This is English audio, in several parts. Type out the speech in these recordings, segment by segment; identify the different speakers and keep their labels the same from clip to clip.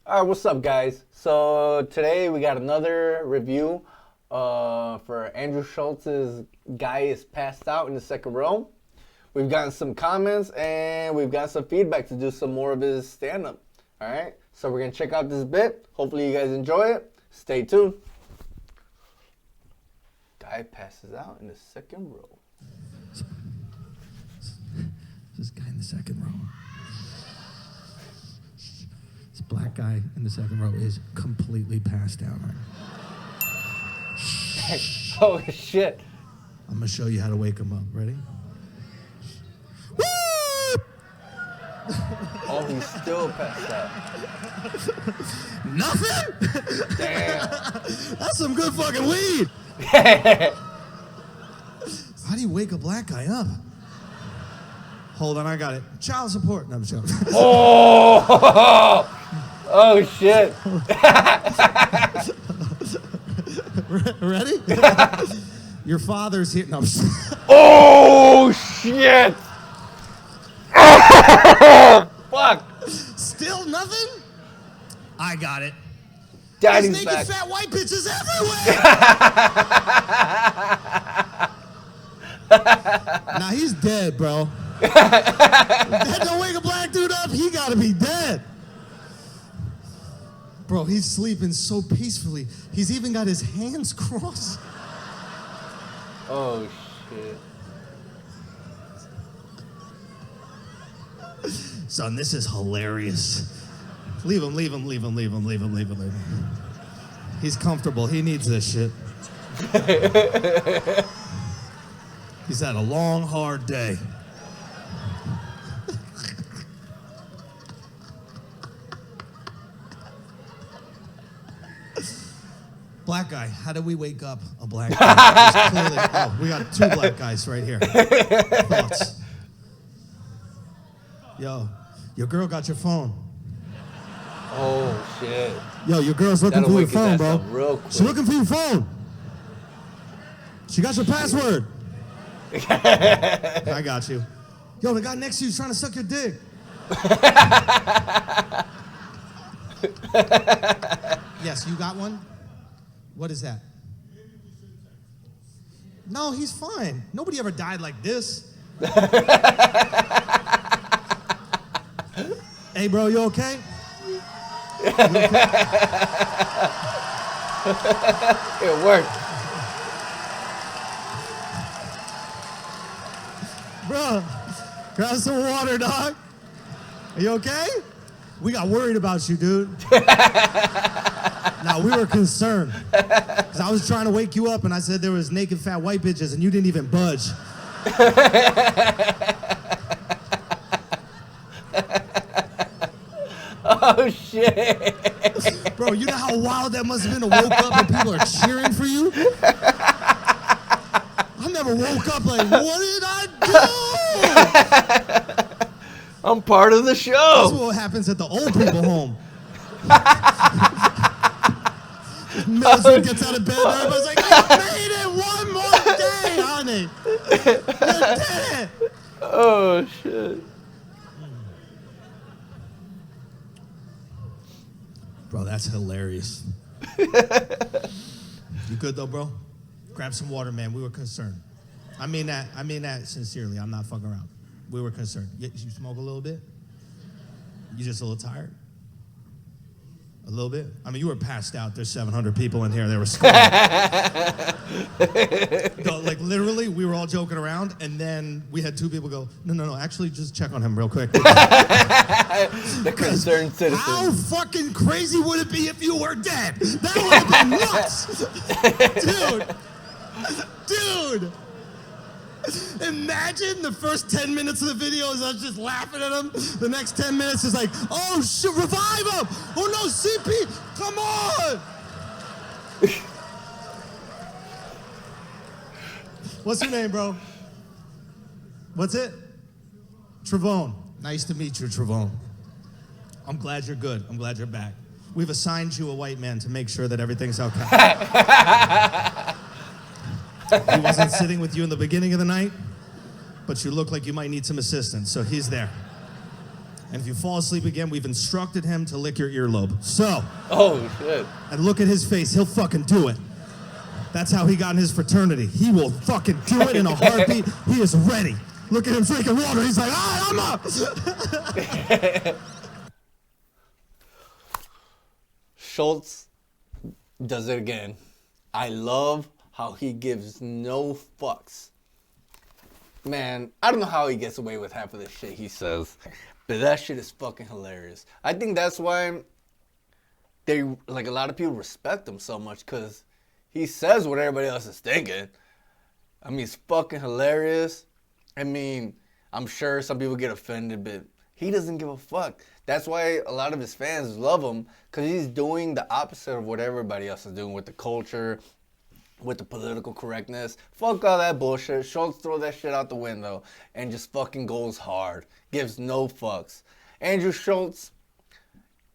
Speaker 1: All right, what's up, guys? So today we got another review for Andrew Schultz's Guy is Passed Out in the Second Row. We've gotten some comments and we've got some feedback to do some more of his stand-up. All right, so we're gonna check out this bit. Hopefully you guys enjoy it. Stay tuned. Guy passes out in the second row.
Speaker 2: This guy in the second row. This black guy in the second row is completely passed out.
Speaker 1: Oh shit!
Speaker 2: I'm gonna show you how to wake him up. Ready?
Speaker 1: Oh, he's still passed out.
Speaker 2: Nothing?
Speaker 1: Damn.
Speaker 2: That's some good fucking weed. How do you wake a black guy up? Hold on, I got it. Child support. No, I'm joking.
Speaker 1: Oh! Oh shit!
Speaker 2: Ready? Your father's here. No,
Speaker 1: Oh shit! Fuck!
Speaker 2: still nothing? I got it.
Speaker 1: Daddy's
Speaker 2: There's naked
Speaker 1: back.
Speaker 2: fat white bitches everywhere. Nah, he's dead, bro. If that don't wake a black dude up, he gotta be dead. Bro, he's sleeping so peacefully. He's even got his hands crossed.
Speaker 1: Oh shit!
Speaker 2: Son, this is hilarious. Leave him. He's comfortable. He needs this shit. He's had a long, hard day. Black guy, how do we wake up a black guy? Clearly, we got two black guys right here. Thoughts? Yo, your girl got your phone.
Speaker 1: Oh shit!
Speaker 2: Yo, your girl's looking
Speaker 1: That'll
Speaker 2: for your
Speaker 1: wake his
Speaker 2: phone,
Speaker 1: ass
Speaker 2: bro.
Speaker 1: up real quick.
Speaker 2: She's looking for your phone. She got your password. I got you. Yo, the guy next to you is trying to suck your dick. Yes, you got one? What is that? No, he's fine. Nobody ever died like this. Hey, bro, you okay? You okay?
Speaker 1: It worked.
Speaker 2: Bro, grab some water, dog. Are you okay? We got worried about you, dude. Now, we were concerned. Because I was trying to wake you up, and I said there was naked fat white bitches, and you didn't even budge.
Speaker 1: Oh shit!
Speaker 2: Bro, you know how wild that must have been to woke up and people are cheering for you? I never woke up like, what did I do?
Speaker 1: I'm part of the
Speaker 2: That's
Speaker 1: show.
Speaker 2: what happens at the old people home. Millicent gets out of bed and everybody's like, you made it one more day, honey. You did it.
Speaker 1: Oh shit!
Speaker 2: Bro, that's hilarious. You good though, bro? Grab some water, man. We were concerned. I mean that sincerely. I'm not fucking around. We were concerned. You smoke a little bit? You just a little tired? A little bit? I mean, you were passed out. There's 700 people in here. They were scared. No, like literally, we were all joking around, and then we had two people go, no, actually, just check on him real quick.
Speaker 1: The concerned citizen.
Speaker 2: How fucking crazy would it be if you were dead? That would have been nuts. Dude. Imagine the first 10 minutes of the video is us just laughing at him. The next 10 minutes is like, oh shit, revive him. Oh no, CP, come on. What's your name, bro? What's it? Trevone. Nice to meet you, Trevone. I'm glad you're good. I'm glad you're back. We've assigned you a white man to make sure that everything's okay. He wasn't sitting with you in the beginning of the night, but you look like you might need some assistance, so he's there. And if you fall asleep again, we've instructed him to lick your earlobe. So,
Speaker 1: Oh, shit.
Speaker 2: and look at his face. He'll fucking do it. That's how he got in his fraternity. He will fucking do it in a heartbeat. He is ready. Look at him drinking water. He's like, all right, I'm up.
Speaker 1: Schulz does it again. I love how he gives no fucks. Man, I don't know how he gets away with half of the shit he says, but that shit is fucking hilarious. I think that's why they, like, a lot of people respect him so much, because he says what everybody else is thinking. I mean, it's fucking hilarious. I mean, I'm sure some people get offended, but he doesn't give a fuck. That's why a lot of his fans love him, because he's doing the opposite of what everybody else is doing with the culture, with the political correctness. Fuck all that bullshit. Schulz throw that shit out the window and just fucking goes hard. Gives no fucks. Andrew Schulz,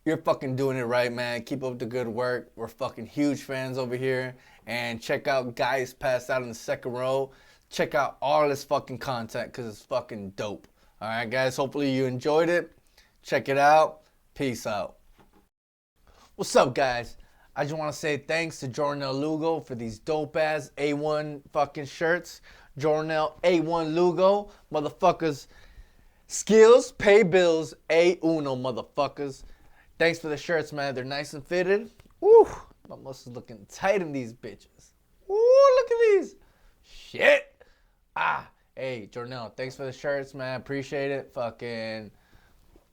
Speaker 1: you're fucking doing it right, man. Keep up the good work. We're fucking huge fans over here. And check out Guys Passed Out in the Second Row. Check out all this fucking content, because it's fucking dope. Alright, guys. Hopefully you enjoyed it. Check it out. Peace out. What's up, guys? I just want to say thanks to Jornel Lugo for these dope-ass A1 fucking shirts. Jornel A1 Lugo. Motherfuckers. Skills, pay bills. A1, motherfuckers. Thanks for the shirts, man. They're nice and fitted. Woo! My muscles looking tight in these bitches. Woo! Look at these. Shit. Hey, Jornel, thanks for the shirts, man. Appreciate it. Fucking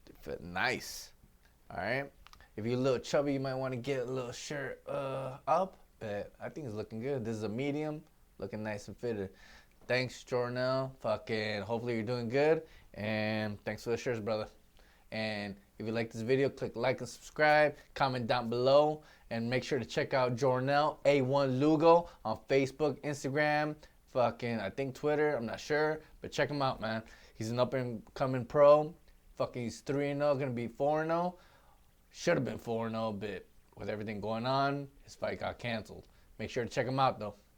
Speaker 1: they fit nice. Alright? If you're a little chubby, you might want to get a little shirt up. But I think it's looking good. This is a medium. Looking nice and fitted. Thanks, Jornel. Fucking hopefully you're doing good. And thanks for the shirts, brother. And if you like this video, click like and subscribe. Comment down below. And make sure to check out Jornel A1 Lugo on Facebook, Instagram, fucking, I think Twitter. I'm not sure. But check him out, man. He's an up-and-coming pro. Fucking he's 3-0. Going to be 4-0. Should have been 4-0, but with everything going on, his fight got canceled. Make sure to check him out, though.